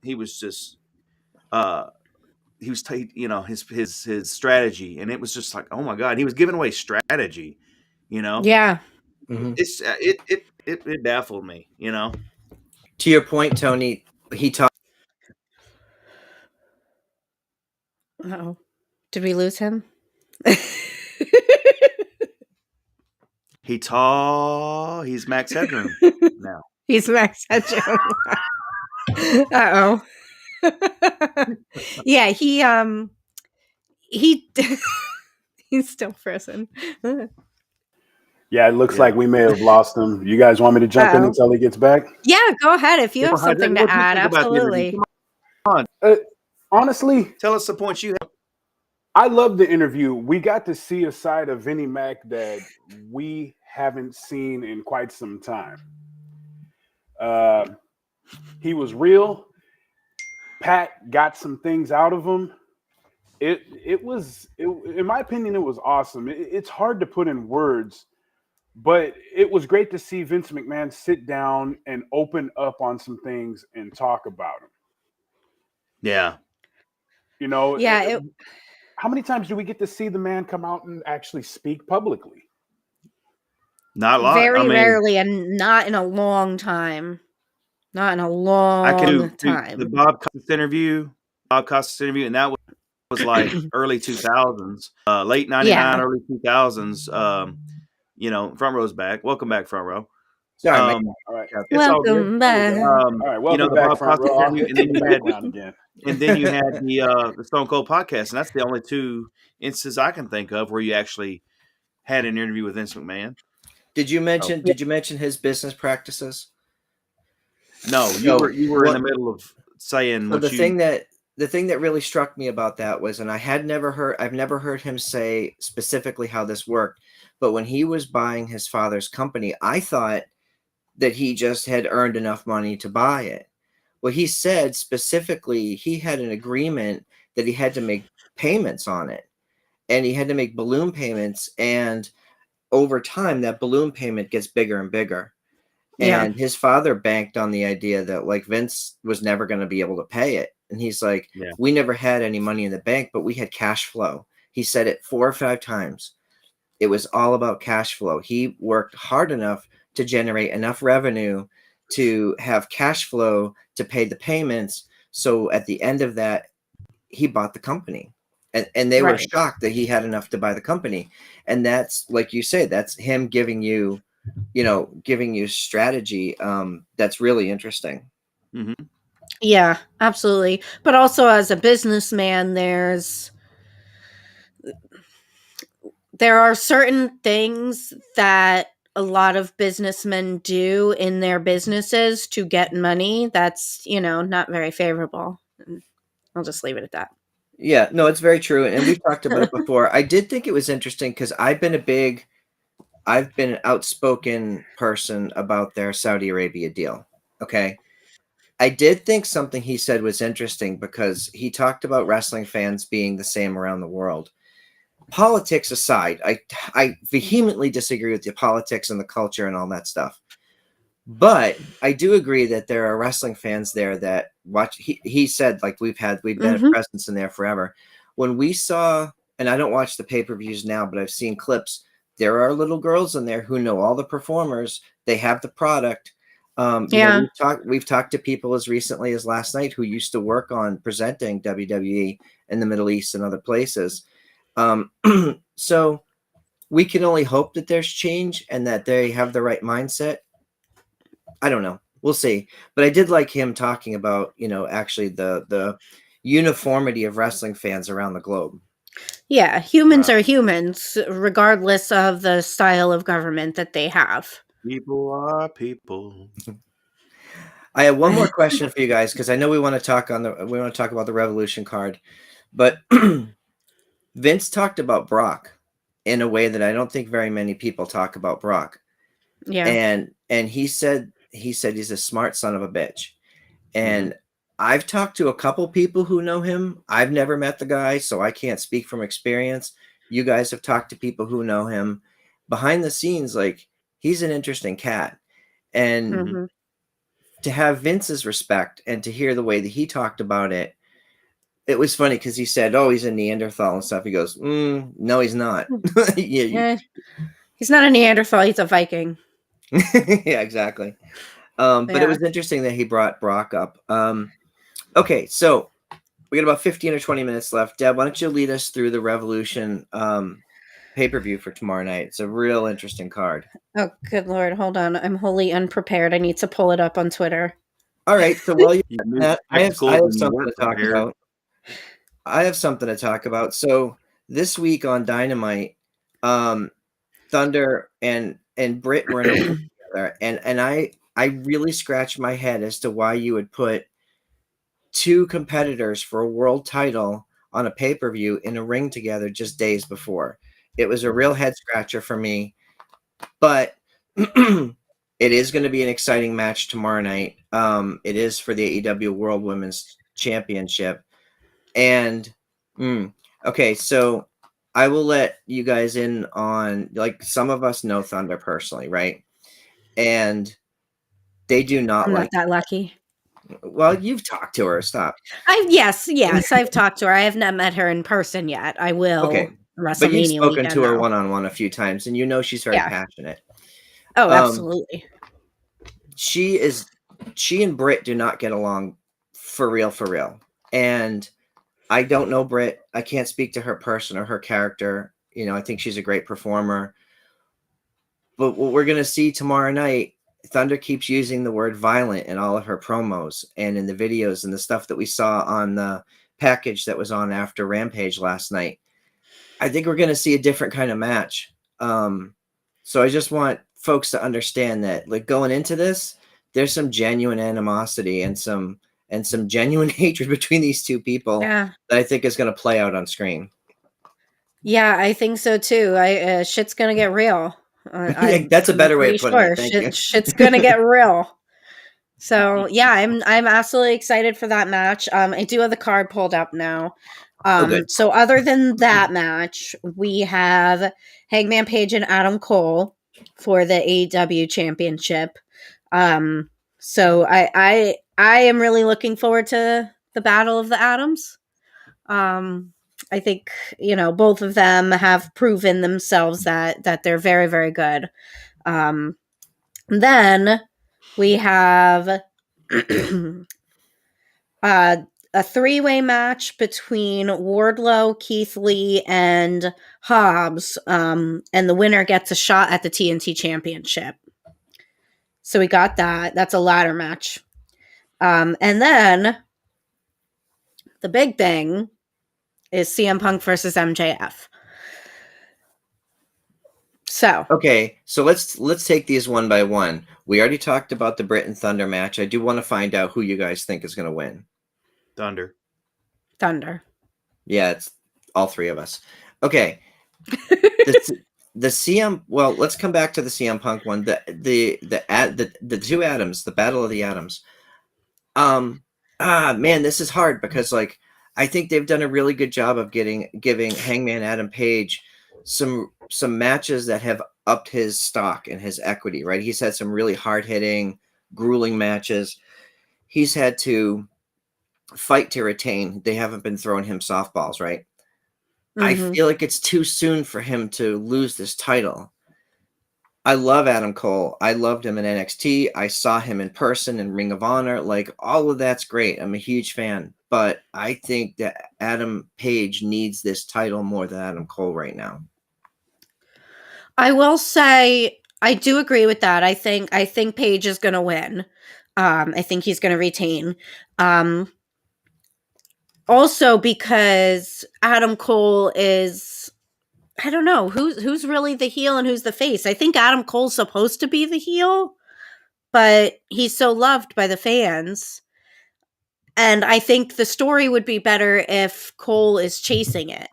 strategy, and it was just like, oh my God, he was giving away strategy. Yeah. It's it baffled me. To your point, Tony, he talked. Uh-oh. Did we lose him? He's Max Headroom now. He's Max Headroom. Uh-oh. Yeah, he he's still frozen. Yeah, it looks like we may have lost him. You guys want me to jump in until he gets back? Yeah, go ahead if you have something to add. Absolutely. Come on. Honestly, tell us the points you have. I love the interview. We got to see a side of Vinnie Mac that we haven't seen in quite some time. He was real. Pat got some things out of him. In my opinion, it was awesome. It's hard to put in words, but it was great to see Vince McMahon sit down and open up on some things and talk about them. Yeah. How many times do we get to see the man come out and actually speak publicly? Not a lot. Very rarely, and not in a long time. Not in a long time. The Bob Costas interview, and that was like early 2000s, late 99, early 2000s. Front row's back. Welcome back, front row. Sorry, all right. Welcome back. All right, welcome back, Bob front row. Interview, and then you had the Stone Cold podcast, and that's the only 2 instances I can think of where you actually had an interview with Vince McMahon. Did you mention his business practices? No, you were in the middle of saying the thing that really struck me about that was, and I've never heard him say specifically how this worked, but when he was buying his father's company, I thought that he just had earned enough money to buy it. Well, he said specifically he had an agreement that he had to make payments on it, and he had to make balloon payments, and over time that balloon payment gets bigger and bigger. And his father banked on the idea that like Vince was never going to be able to pay it. And he's like, we never had any money in the bank, but we had cash flow. He said it 4 or 5 times. It was all about cash flow. He worked hard enough to generate enough revenue to have cash flow to pay the payments. So at the end of that, he bought the company. And they were shocked that he had enough to buy the company. And that's, like you say, that's him giving you strategy. That's really interesting. Mm-hmm. Yeah, absolutely. But also as a businessman, there are certain things that a lot of businessmen do in their businesses to get money that's, not very favorable. And I'll just leave it at that. Yeah, no, it's very true. And we've talked about it before. I did think it was interesting because I've been an outspoken person about their Saudi Arabia deal. Okay. I did think something he said was interesting because he talked about wrestling fans being the same around the world. Politics aside, I vehemently disagree with the politics and the culture and all that stuff. But I do agree that there are wrestling fans there that watch. He said, like, we've been a presence in there forever. When we saw, and I don't watch the pay-per-views now, but I've seen clips. There are little girls in there who know all the performers. They have the product. Yeah. We've talked to people as recently as last night who used to work on presenting WWE in the Middle East and other places. So we can only hope that there's change and that they have the right mindset. I don't know. We'll see. But I did like him talking about, actually the uniformity of wrestling fans around the globe. Yeah, humans are humans, regardless of the style of government that they have. People are people. I have one more question for you guys because I know we want to talk about the Revolution card, but Vince talked about Brock in a way that I don't think very many people talk about Brock. Yeah. And he said he's a smart son of a bitch. And I've talked to a couple people who know him. I've never met the guy, so I can't speak from experience. You guys have talked to people who know him. Behind the scenes, like, he's an interesting cat. And to have Vince's respect and to hear the way that he talked about it, it was funny because he said, "Oh, he's a Neanderthal and stuff." He goes, "No, he's not." Yeah, he's not a Neanderthal. He's a Viking. Yeah, exactly. But it was interesting that he brought Brock up. Okay, so we got about 15 or 20 minutes left. Deb, why don't you lead us through the Revolution pay-per-view for tomorrow night? It's a real interesting card. Oh, good Lord. Hold on. I'm wholly unprepared. I need to pull it up on Twitter. All right. So while you're that, I have something to talk about. I have something to talk about. So this week on Dynamite, Thunder and Britt were in a ring together, and I really scratched my head as to why you would put two competitors for a world title on a pay-per-view in a ring together just days before. It was a real head scratcher for me, but it is going to be an exciting match tomorrow night. It is for the AEW World Women's Championship. And okay, so I will let you guys in on, like, some of us know Thunder personally, right? And they do not I'm like not that lucky. Well, you've talked to her. Stop. Yes, I've talked to her. I have not met her in person yet. I will. Okay, WrestleMania but you've spoken weekend, to her though. one-on-one a few times, and you know she's very passionate. Oh, absolutely. She and Britt do not get along for real. And I don't know Britt. I can't speak to her person or her character. I think she's a great performer. But what we're going to see tomorrow night, Thunder keeps using the word violent in all of her promos and in the videos and the stuff that we saw on the package that was on after Rampage last night. I think we're going to see a different kind of match. So I just want folks to understand that, like, going into this, there's some genuine animosity and some genuine hatred between these two people that I think is going to play out on screen. Yeah, I think so too. Shit's going to get real. That's a better way of putting it. Thank you. Shit's going to get real. So yeah, I'm absolutely excited for that match. I do have the card pulled up now. So other than that match, we have Hangman Page and Adam Cole for the AEW Championship. So I am really looking forward to the Battle of the Atoms. I think, both of them have proven themselves that they're very, very good. Then we have a three-way match between Wardlow, Keith Lee, and Hobbs, and the winner gets a shot at the TNT Championship. So we got that. That's a ladder match. And then the big thing is CM Punk versus MJF. So okay, so let's take these one by one. We already talked about the Britt and Thunder match. I do want to find out who you guys think is going to win. Thunder. Yeah, it's all three of us. Okay. The CM. Well, let's come back to the CM Punk one. The two Atoms, the Battle of the Atoms. Man, this is hard because like I think they've done a really good job of giving Hangman Adam Page some matches that have upped his stock and his equity. Right, he's had some really hard hitting, grueling matches. He's had to fight to retain. They haven't been throwing him softballs, right? I feel like it's too soon for him to lose this title. I love Adam Cole. I loved him in NXT. I saw him in person in Ring of Honor. Like, all of that's great. I'm a huge fan. But I think that Adam Page needs this title more than Adam Cole right now. I will say I do agree with that. I think Page is going to win. I think he's going to retain. Also because Adam Cole is, I don't know, who's really the heel and who's the face. I think Adam Cole's supposed to be the heel, but he's so loved by the fans. And I think the story would be better if Cole is chasing it.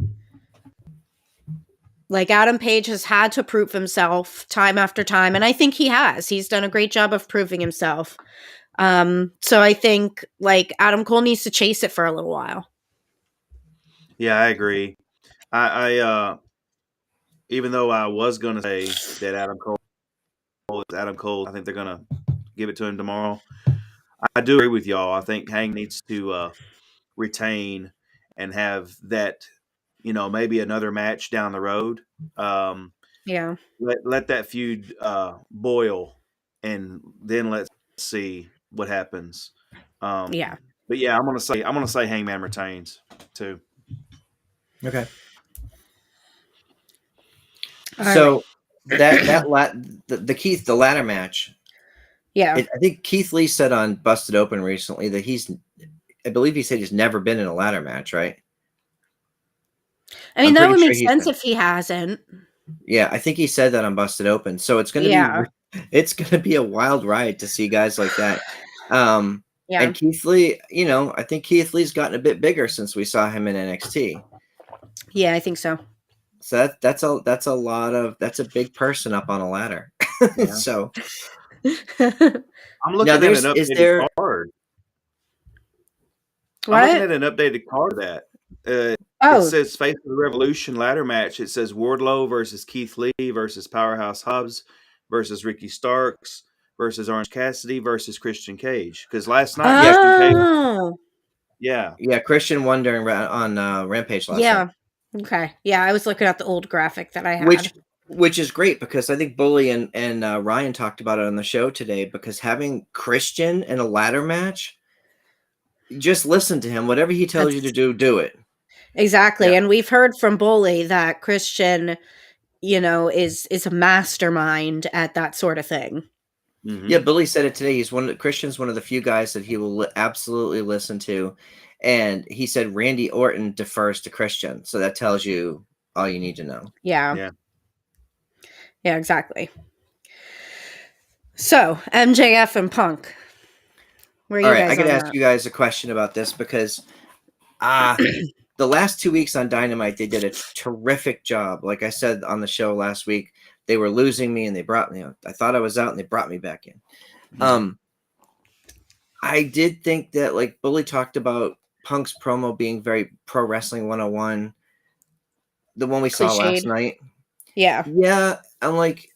Like, Adam Page has had to prove himself time after time, and I think he has. He's done a great job of proving himself. So I think like Adam Cole needs to chase it for a little while. Yeah, I agree. I even though I was going to say that Adam Cole is Adam Cole, I think they're going to give it to him tomorrow. I do agree with y'all. I think Hang needs to retain and have that, maybe another match down the road. Yeah. Let that feud boil, and then let's see what happens. Yeah. But yeah, I'm gonna say Hangman retains too. Okay. All So the ladder match. Yeah. I think Keith Lee said on Busted Open recently that I believe he said he's never been in a ladder match, right? I mean, that would make sense if he hasn't. Yeah, I think he said that on Busted Open. So it's gonna be a wild ride to see guys like that. Yeah. And Keith Lee, I think Keith Lee's gotten a bit bigger since we saw him in NXT. Yeah, I think so. So that's a big person up on a ladder. Yeah. So I'm looking at an updated card. What? I'm looking at an updated card that it says Face of the Revolution ladder match. It says Wardlow versus Keith Lee versus Powerhouse Hobbs versus Ricky Starks versus Orange Cassidy versus Christian Cage. Because last night, Christian won during on Rampage last night. Okay. Yeah, I was looking at the old graphic that I had. Which is great because I think Bully and Ryan talked about it on the show today, because having Christian in a ladder match, just listen to him. Whatever he tells you to do it. Exactly. Yeah. And we've heard from Bully that Christian, is a mastermind at that sort of thing. Mm-hmm. Yeah, Bully said it today. Christian's one of the few guys that he will absolutely listen to. And he said Randy Orton defers to Christian. So that tells you all you need to know. Yeah, exactly. So, MJF and Punk. All right, I got to ask you guys a question about this because the last 2 weeks on Dynamite, they did a terrific job. Like I said on the show last week, they were losing me and they brought me out. I thought I was out and they brought me back in. I did think that, like Bully talked about Punk's promo being very Pro Wrestling 101. The one we saw last night. Yeah. Yeah. I'm like,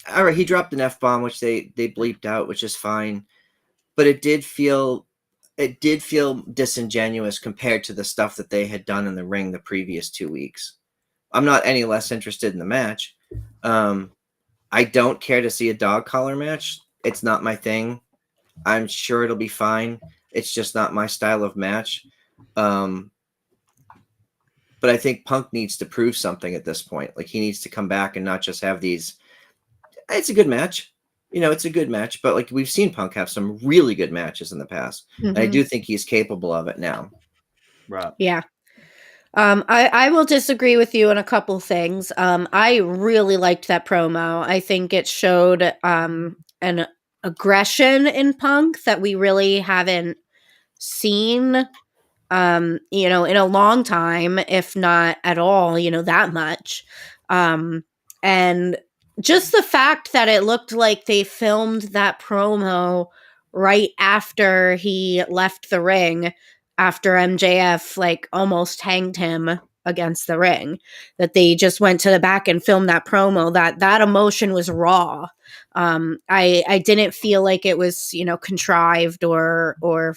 all right, he dropped an F-bomb, which they bleeped out, which is fine. But it did feel disingenuous compared to the stuff that they had done in the ring the previous 2 weeks. I'm not any less interested in the match. I don't care to see a dog collar match. It's not my thing. I'm sure it'll be fine. It's just not my style of match. But I think Punk needs to prove something at this point. Like, he needs to come back and not just have these. It's a good match. it's a good match, but like we've seen Punk have some really good matches in the past. And I do think he's capable of it now. Right. Yeah. I will disagree with you on a couple things. I really liked that promo. I think it showed an aggression in Punk that we really haven't seen in a long time, if not at all, that much. And just the fact that it looked like they filmed that promo right after he left the ring, after MJF like almost hanged him against the ring, that they just went to the back and filmed that promo, that emotion was raw. I didn't feel like it was, contrived or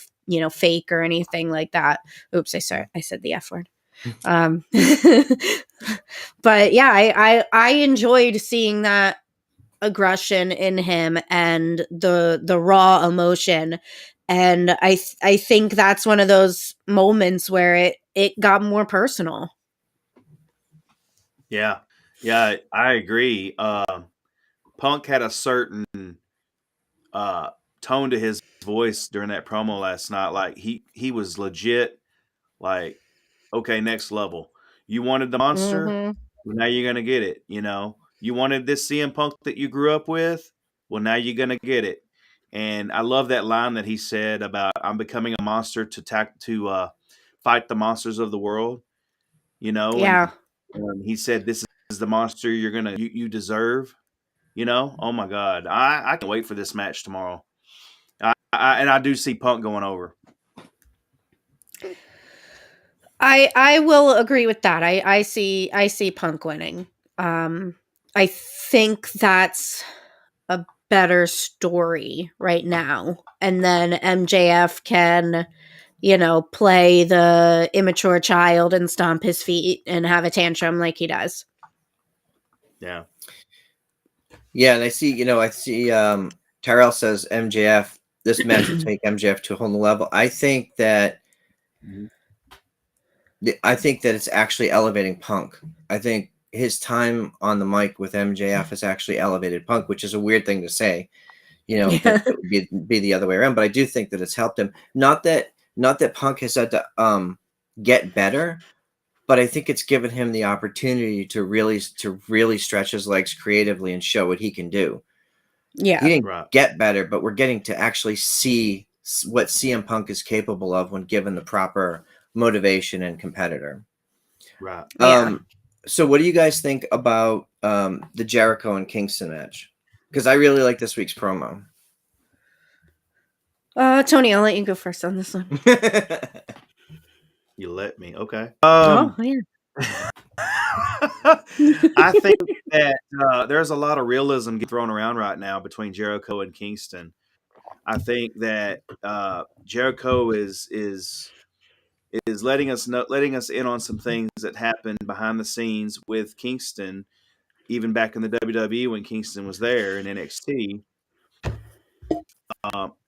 fake or anything like that. Oops, I said the F word. But yeah, I enjoyed seeing that aggression in him and the raw emotion. And I think that's one of those moments where it got more personal. Yeah, I agree. Punk had a certain tone to his voice during that promo last night. Like he was legit. Like, okay, next level. You wanted the monster, well, now you're gonna get it. You wanted this CM Punk that you grew up with. Well, now you're gonna get it. And I love that line that he said about "I'm becoming a monster to fight the monsters of the world." Yeah. And he said, "This is the monster you deserve." Oh my God, I can't wait for this match tomorrow. And I do see Punk going over. I will agree with that. I see Punk winning. I think that's a better story right now. And then MJF can, play the immature child and stomp his feet and have a tantrum like he does. Yeah. Yeah, and I see Tyrell says MJF, this match will take MJF to a whole new level. I think that it's actually elevating Punk. I think his time on the mic with MJF has actually elevated Punk, which is a weird thing to say. That it would be the other way around. But I do think that it's helped him. Not that Punk has had to get better, but I think it's given him the opportunity to really stretch his legs creatively and show what he can do. Yeah. He didn't get better, but we're getting to actually see what CM Punk is capable of when given the proper motivation and competitor. Right. So what do you guys think about the Jericho and Kingston match? Because I really like this week's promo. Tony, I'll let you go first on this one. You let me. Okay. Oh, yeah. I think that there's a lot of realism getting thrown around right now between Jericho and Kingston. I think that Jericho is letting us in on some things that happened behind the scenes with Kingston, even back in the WWE when Kingston was there in NXT.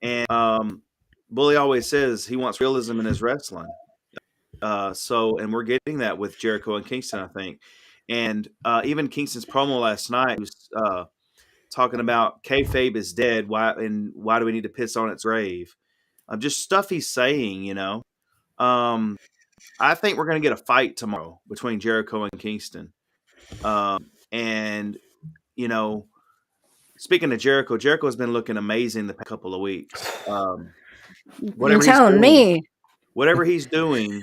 And Bully always says he wants realism in his wrestling. And we're getting that with Jericho and Kingston, I think. And even Kingston's promo last night was talking about kayfabe is dead. Why do we need to piss on its grave? Just stuff he's saying, I think we're going to get a fight tomorrow between Jericho and Kingston. And speaking of Jericho, Jericho's been looking amazing the past couple of weeks. You're telling me. Whatever he's doing,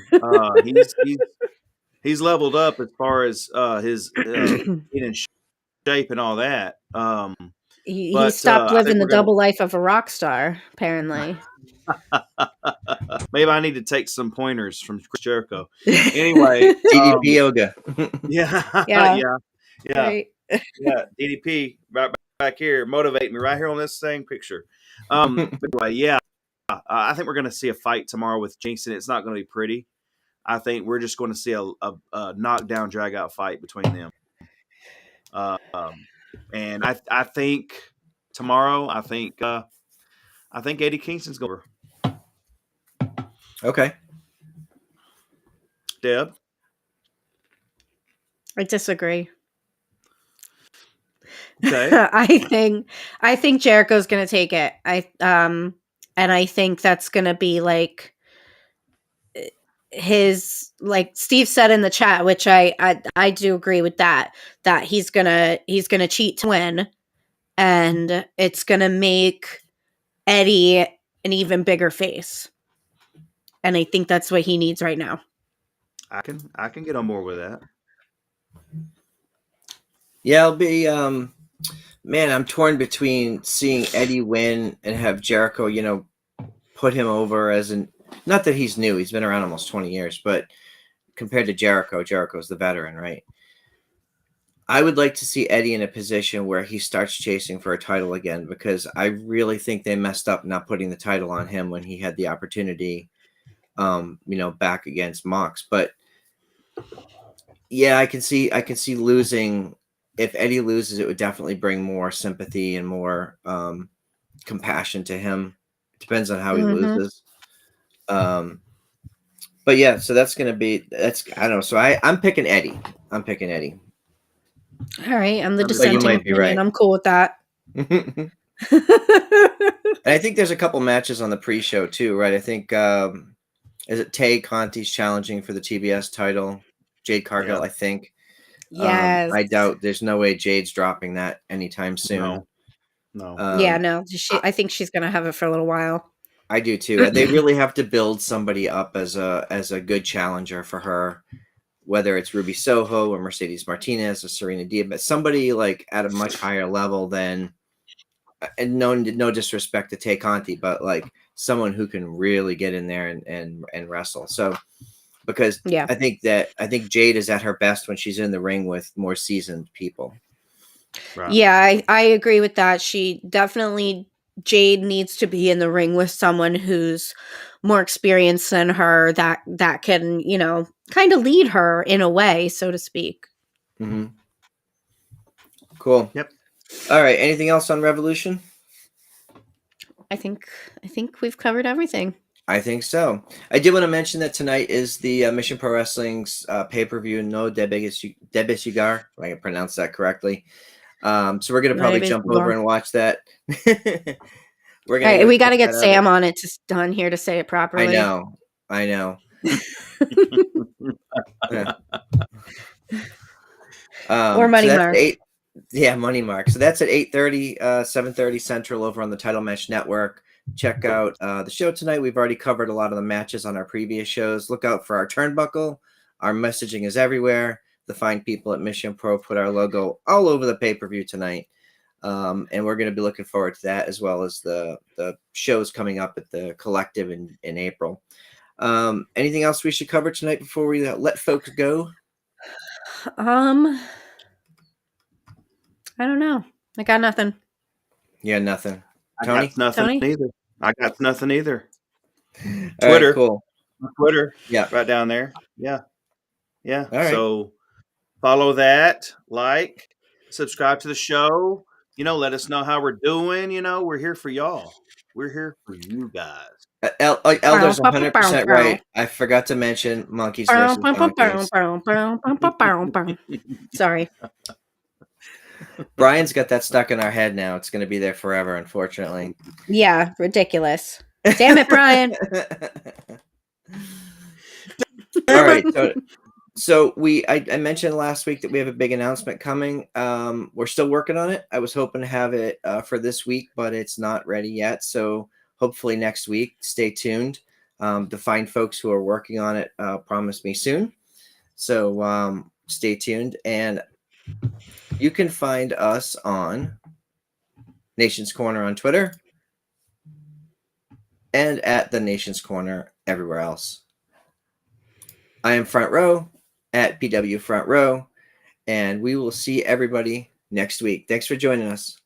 he's leveled up as far as his being in shape and all that. He stopped living the double life of a rock star, apparently. Maybe I need to take some pointers from Chris Jericho. Anyway, DDP yoga. Yeah. Right. Yeah, DDP right back here, motivate me right here on this thing picture. But anyway, yeah, I think we're going to see a fight tomorrow with Kingston. It's not going to be pretty. I think we're just going to see a knockdown, drag out fight between them. And I think tomorrow, I think Eddie Kingston's going over. Okay. Deb? I disagree. Okay. I think Jericho's gonna take it. And I think that's gonna be like his, like Steve said in the chat, which I do agree with that he's gonna cheat to win, and it's gonna make Eddie an even bigger face. And I think that's what he needs right now. I can get on board with that. Yeah, I'll be man, I'm torn between seeing Eddie win and have Jericho, you know, put him over as an, not that he's new, he's been around almost 20 years, but compared to Jericho's the veteran, right? I would like to see Eddie in a position where he starts chasing for a title again, because I really think they messed up not putting the title on him when he had the opportunity, you know, back against Mox. But yeah, I can see losing. If Eddie loses, it would definitely bring more sympathy and more compassion to him. It depends on how he loses. But yeah, so that's gonna be, that's, I don't know. So I'm picking Eddie. I'm picking Eddie. All right, I'm the But you dissenting might be opinion. right. I'm cool with that. And I think there's a couple matches on the pre-show too, right? I think is it Tay Conti's challenging for the TBS title? Jade Cargill, Yeah. I think. Yes. I doubt, there's no way Jade's dropping that anytime soon. No. Yeah, no. I think she's gonna have it for a little while. I do too. They really have to build somebody up as a good challenger for her, whether it's Ruby Soho or Mercedes Martinez or Serena Debes, somebody like at a much higher level than, and no disrespect to Tay Conti, but like someone who can really get in there and wrestle. So because Yeah. I think Jade is at her best when she's in the ring with more seasoned people. Right. Yeah, I agree with that. She definitely, Jade needs to be in the ring with someone who's more experienced than her, that can, you know, kind of lead her in a way, so to speak. Mm-hmm. Cool. Yep. All right. Anything else on Revolution? I think we've covered everything. I think so. I did want to mention that tonight is the Mission Pro Wrestling's pay-per-view. No Debes Jugar, if I can pronounce that correctly. So we're going to probably jump over and watch that. We're gonna we got to get Sam on it on here to say it properly. I know. Or Money Mark. Money Mark. So that's at 8:30, 7:30 Central over on the Title Match Network. Check out the show tonight. We've already covered a lot of the matches on our previous shows. Look out for our turnbuckle. Our messaging is everywhere. The fine people at Mission Pro put our logo all over the pay-per-view tonight. And we're going to be looking forward to that, as well as the shows coming up at the Collective in April. Anything else we should cover tonight before we let folks go? I don't know. I got nothing. Yeah, nothing. Tony? I got nothing either. I got nothing either. Twitter. Right, cool. Twitter. Yeah. Right down there. Yeah. Yeah. All right. So follow that, like, subscribe to the show. You know, let us know how we're doing. You know, we're here for y'all. We're here for you guys. Elder's 100% right. I forgot to mention Monkeys versus Donkeys. Sorry. Brian's got that stuck in our head now. It's going to be there forever, unfortunately. Yeah, ridiculous. Damn it, Brian. All right. So I mentioned last week that we have a big announcement coming. We're still working on it. I was hoping to have it for this week, but it's not ready yet. So hopefully next week. Stay tuned. The fine folks who are working on it promised me soon. So stay tuned. And you can find us on Nation's Corner on Twitter and at the Nation's Corner everywhere else. I am Front Row at PW Front Row, and we will see everybody next week. Thanks for joining us.